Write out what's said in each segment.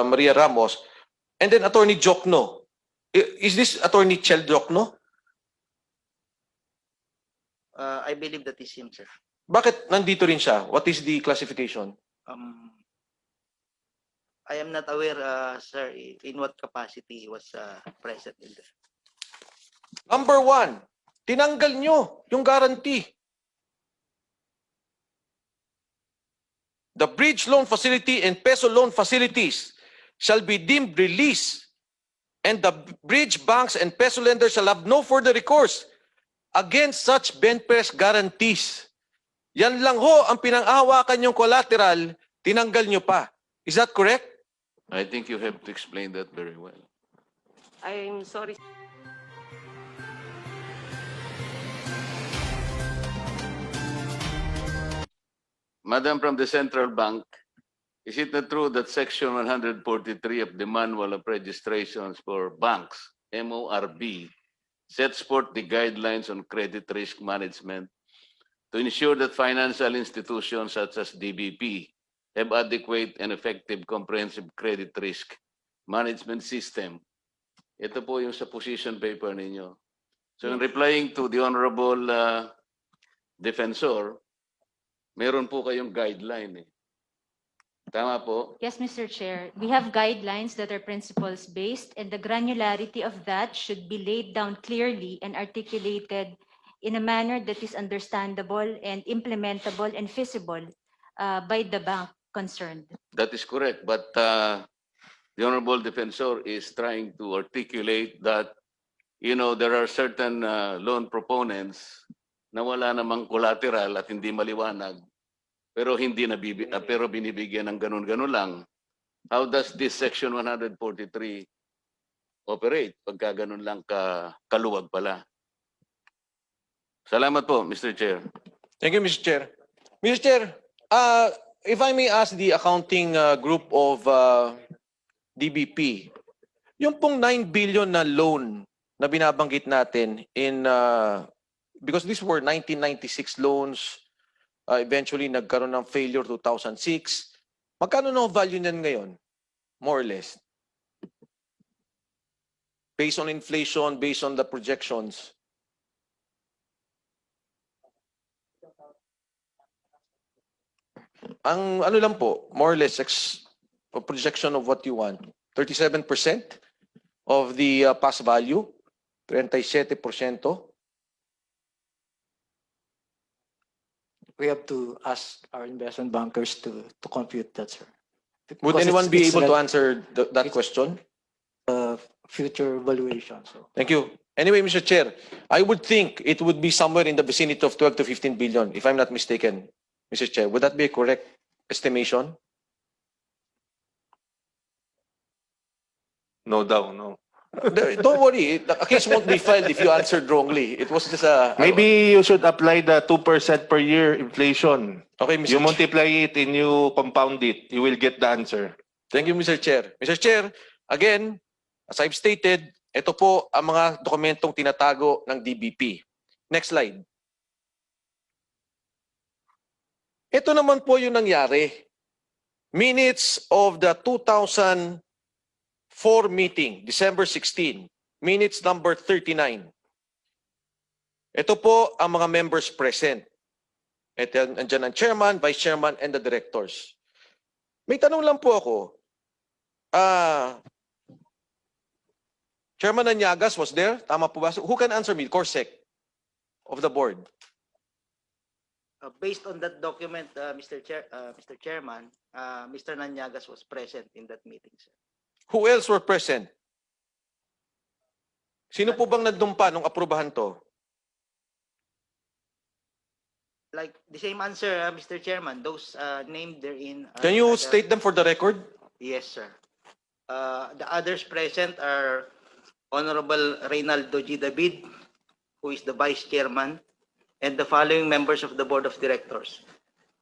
Maria Ramos, and then Attorney Diokno. Is this Attorney Chel Diokno? I believe that is him, sir. Bakit nandito rin siya? What is the classification? I am not aware, sir, in what capacity he was present in this. Number one, tinanggal nyo yung guarantee. The bridge loan facility and peso loan facilities shall be deemed released, and the bridge banks and peso lenders shall have no further recourse against such benpress guarantees. Yan lang ho ang pinang-ahawakan yung collateral, tinanggal nyo pa. Is that correct? I think you have to explain that very well. I'm sorry. Madam from the Central Bank, is it not true that Section 143 of the Manual of Registrations for Banks, MORB, sets forth the guidelines on credit risk management to ensure that financial institutions such as DBP have adequate and effective comprehensive credit risk management system? Ito po yung sa position paper ninyo. So in replying to the Honorable Defensor, meron po kayong guideline eh. Tama po? Yes, Mr. Chair. We have guidelines that are principles based, and the granularity of that should be laid down clearly and articulated in a manner that is understandable and implementable and feasible by the bank concerned. That is correct. But the Honorable Defensor is trying to articulate that, you know, there are certain loan proponents na wala namang collateral at hindi maliwanag, pero pero binibigyan ng ganun-ganun lang. How does this Section 143 operate pagka ganun lang kaluwag pala? Salamat po, Mr. Chair. Thank you, Mr. Chair. Mr. Chair, if I may ask the accounting group of DBP, yung pong 9 billion na loan na binabanggit natin in because these were 1996 loans, eventually nagkaroon ng failure 2006. Magkano na value niyan ngayon? More or less. Based on inflation, based on the projections. Ang ano lang po, more or less, a projection of what you want. 37% of the past value, 37%. We have to ask our investment bankers to compute that, sir. Would Because anyone be it's able to like, answer that question? future valuation? So Thank you. Anyway, Mr. Chair, I would think it would be somewhere in the vicinity of 12 to 15 billion, if I'm not mistaken, Mr. Chair. Would that be a correct estimation? No daw, no. Don't worry, a case won't be filed if you answered wrongly. It was just a... Maybe you should apply the 2% per year inflation. Okay, Mr. You Chair. multiply it and you compound it, you will get the answer. Thank you, Mr. Chair. Mr. Chair, again, as I've stated, ito po ang mga dokumentong tinatago ng DBP. Next slide. Ito naman po yung nangyari. Minutes of the 2004 meeting, December 16, minutes number 39. Ito po ang mga members present. Ito, andyan ang chairman, vice chairman, and the directors. May tanong lang po ako. Chairman Anyagas was there? Tama po ba? Who can answer me? Corsec of the board. Based on that document, Mr. Chairman, Mr. Nanyagas was present in that meeting, sir. Who else were present? Sino po bang nandun pa nung aprubahan to? Like the same answer, Mr. Chairman, those named therein. Can you state them for the record? Yes, sir. The others present are Honorable Reynaldo G. David, who is the Vice Chairman, and the following members of the Board of Directors.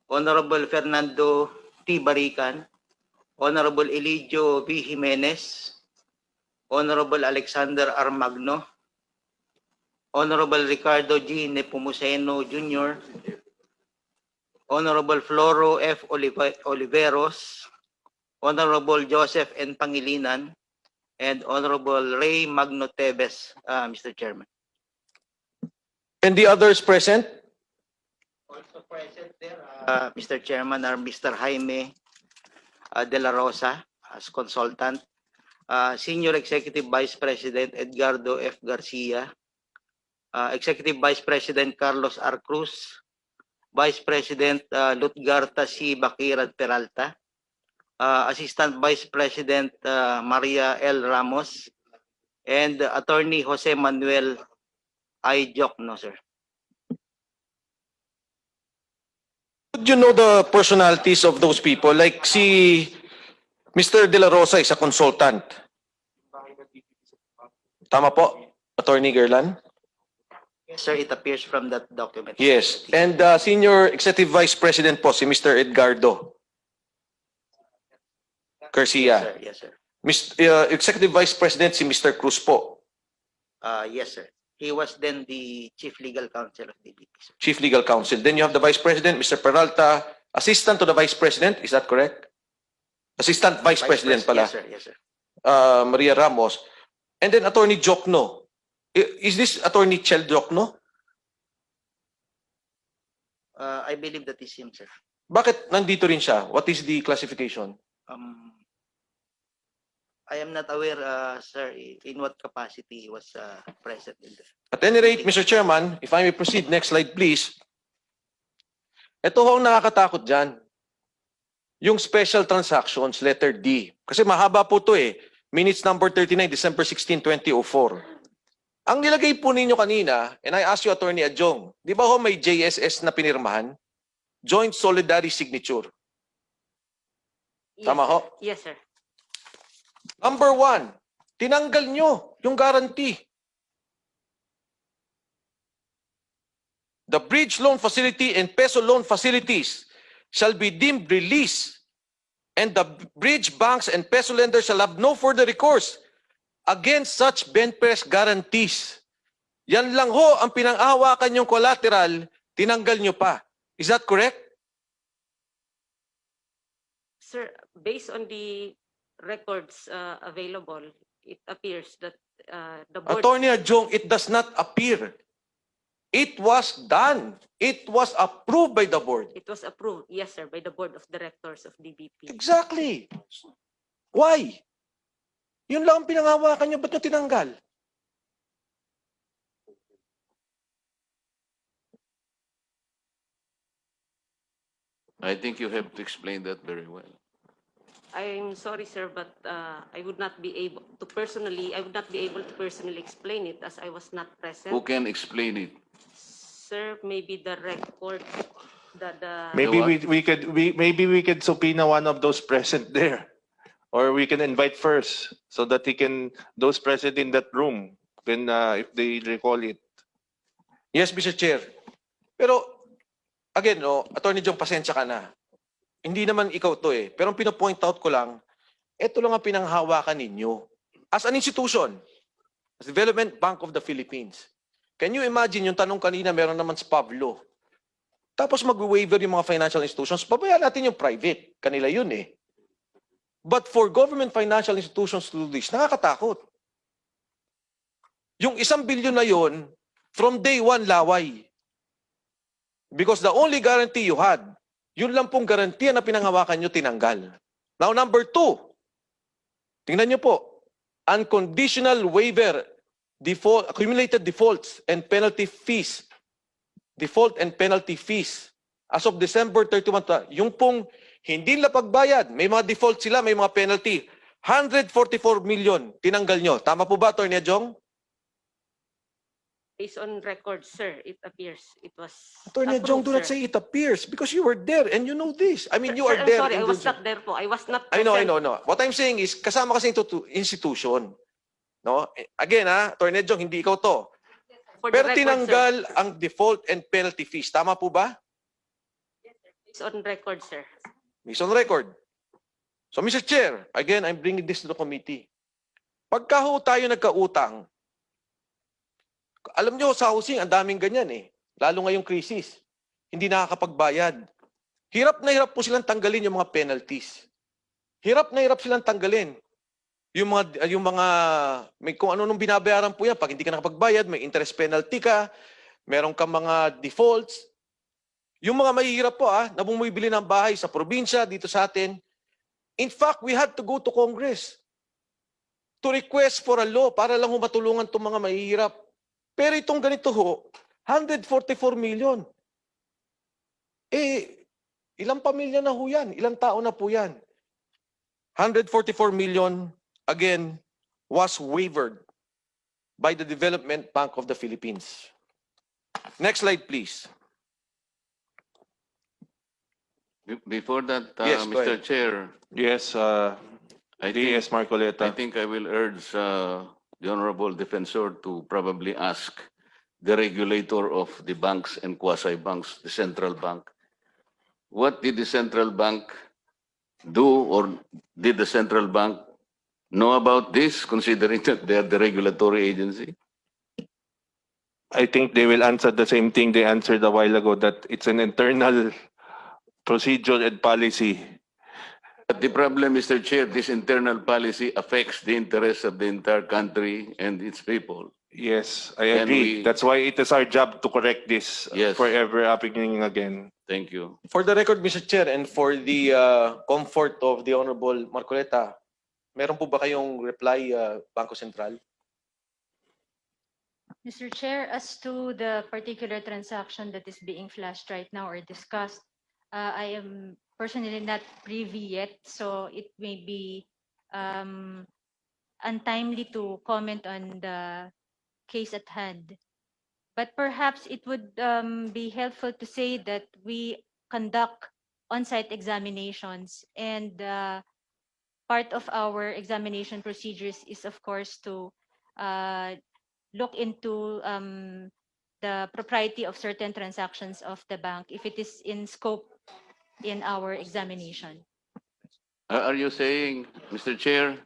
Honorable Fernando T. Barican, Honorable Elidio V. Jimenez, Honorable Alexander R. Magno, Honorable Ricardo G. Nepomuceno Jr., Honorable Floro F. Oliveros, Honorable Joseph N. Pangilinan, and Honorable Ray Magno Tevez, Mr. Chairman. And the others present? Also present there, Mr. Chairman, are Mr. Jaime De La Rosa as consultant, Senior Executive Vice President Edgardo F. Garcia, Executive Vice President Carlos R. Cruz, Vice President Lutgarta C. Bakirat Peralta, Assistant Vice President Maria L. Ramos, and Attorney Jose Manuel I. Diokno, sir. Would you know the personalities of those people? Like si Mr. De La Rosa is a consultant. Tama po, Attorney Gerlan? Yes, sir, it appears from that document. Yes. And Senior Executive Vice President po si Mr. Edgardo Garcia. Yes, sir. Executive Vice President si Mr. Cruz po. Yes, sir. He was then the Chief Legal Counsel of the DBP, sir. Chief Legal Counsel. Then you have the Vice President, Mr. Peralta, Assistant to the Vice President. Is that correct? Assistant Vice President pala. Yes, sir. Yes, sir. Maria Ramos. And then Attorney Diokno. Is this Attorney Chel Diokno? I believe that is him, sir. Bakit nandito rin siya? What is the classification? I am not aware, sir, in what capacity he was present in the... At any rate, Mr. Chairman, if I may proceed, next slide please. Ito ho ang nakakatakot dyan. Yung special transactions, letter D. Kasi mahaba po to eh. Minutes number 39, December 16, 2004. Ang nilagay po ninyo kanina, and I ask you, Attorney Adjong, di ba ho may JSS na pinirmahan? Joint Solidarity Signature. Yes, Tama sir. ho? Yes, sir. Number 1, tinanggal nyo yung guarantee. The bridge loan facility and peso loan facilities shall be deemed released, and the bridge banks and peso lenders shall have no further recourse against such benpress guarantees. Yan lang ho ang pinang-ahawakan yung collateral, tinanggal nyo pa. Is that correct? Sir, based on the records available, it appears that the board... Attorney Adjong, it does not appear. It was done. It was approved by the board. It was approved, yes, sir, by the board of directors of DBP. Exactly. Why? Yun lang ang pinangawakan nyo, ba't nyo tinanggal? I think you have to explain that very well. I'm sorry, sir, but I would not be able to personally explain it as I was not present. Who can explain it? Sir, maybe the record, the Maybe what? we could subpoena one of those present there. Or we can invite first so that those present in that room can, if they recall it. Yes, Mr. Chair. Pero, again, no, Attorney Jong, pasensya ka na. Hindi naman ikaw to eh. Pero ang pinapoint out ko lang, ito lang ang pinanghawakan ninyo. As an institution, as Development Bank of the Philippines. Can you imagine yung tanong kanina, meron naman sa Pablo. Tapos mag-waiver yung mga financial institutions, pabayaan natin yung private. Kanila yun eh. But for government financial institutions to do this, nakakatakot. Yung 1 billion na yun, from day one, laway. Because the only guarantee you had, yun lang pong garantiya na pinanghawakan nyo, tinanggal. Now, number 2, tingnan nyo po, unconditional waiver, default, accumulated defaults and penalty fees. Default and penalty fees. As of December 31, yung pong hindi nila pagbayad, may mga default sila, may mga penalty. 144 million, tinanggal nyo. Tama po ba, Atty. Adjong? based on records, sir, it appears it was Atty. Adjong, do not sir. say it appears because you were there and you know this. I mean, you Sir, are I'm there. sorry, I in was the- not there po. I was not I present. know. What I'm saying is, kasama kasi ito institution. No? Again, Atty. Adjong, hindi ikaw to. For the Pero record, tinanggal sir. ang default and penalty fees. Tama po ba? Based on record, sir. Based on record. So, Mr. Chair, again, I'm bringing this to the committee. Pagka ho tayo nagkautang, alam nyo, sa housing, ang daming ganyan eh. Lalo ngayong krisis. Hindi nakakapagbayad. Hirap na hirap po silang tanggalin yung mga penalties. Hirap na hirap silang tanggalin. Yung mga, may kung ano nung binabayaran po yan, pag hindi ka nakapagbayad, may interest penalty ka, meron kang mga defaults. Yung mga mahihirap po na bumibili ng bahay sa probinsya, dito sa atin, in fact, we had to go to Congress to request for a law para lang matulungan itong mga mahihirap. Pero itong ganito ho, 144 million. Ilang pamilya na ho yan? Ilang tao na po yan? 144 million, again, was waived by the Development Bank of the Philippines. Next slide, please. Before that, Yes, go Mr. ahead. Chair, Yes, I think, DS Marcoleta. I think I will urge the Honorable Defensor to probably ask the regulator of the banks and quasi-banks, the central bank, what did the central bank do, or did the central bank know about this, considering that they are the regulatory agency? I think they will answer the same thing they answered a while ago, that it's an internal procedure and policy. But the problem, Mr. Chair, this internal policy affects the interests of the entire country and its people. Yes, I And agree. That's why it is our job to correct this Yes. forever happening again. Thank you. For the record, Mr. Chair, and for the comfort of the Honorable Marcoleta, meron po ba kayong reply, Bangko Sentral? Mr. Chair, as to the particular transaction that is being flashed right now or discussed, I am personally not privy yet, so it may be untimely to comment on the case at hand. But perhaps it would be helpful to say that we conduct on-site examinations, and part of our examination procedures is, of course, to look into the propriety of certain transactions of the bank if it is in scope in our examination. Are you saying, Mr. Chair?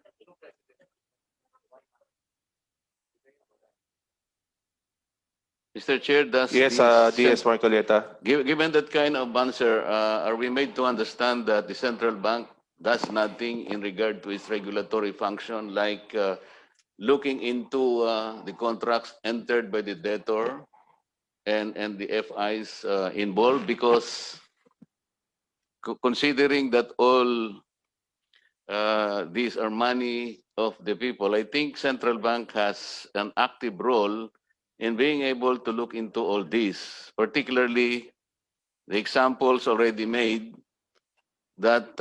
Mr. Chair, does Yes, the DS Marcoleta. Given that kind of answer, are we made to understand that the central bank does nothing in regard to its regulatory function, like looking into the contracts entered by the debtor and the FIs involved? Because considering that all these are money of the people, I think central bank has an active role in being able to look into all this, particularly the examples already made that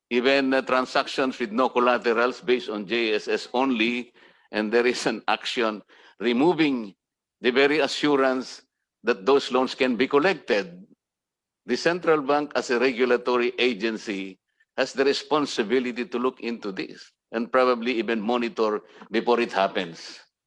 even transactions with no collaterals based on JSS only, and there is an action removing the very assurance that those loans can be collected. The central bank, as a regulatory agency, has the responsibility to look into this and probably even monitor before it happens.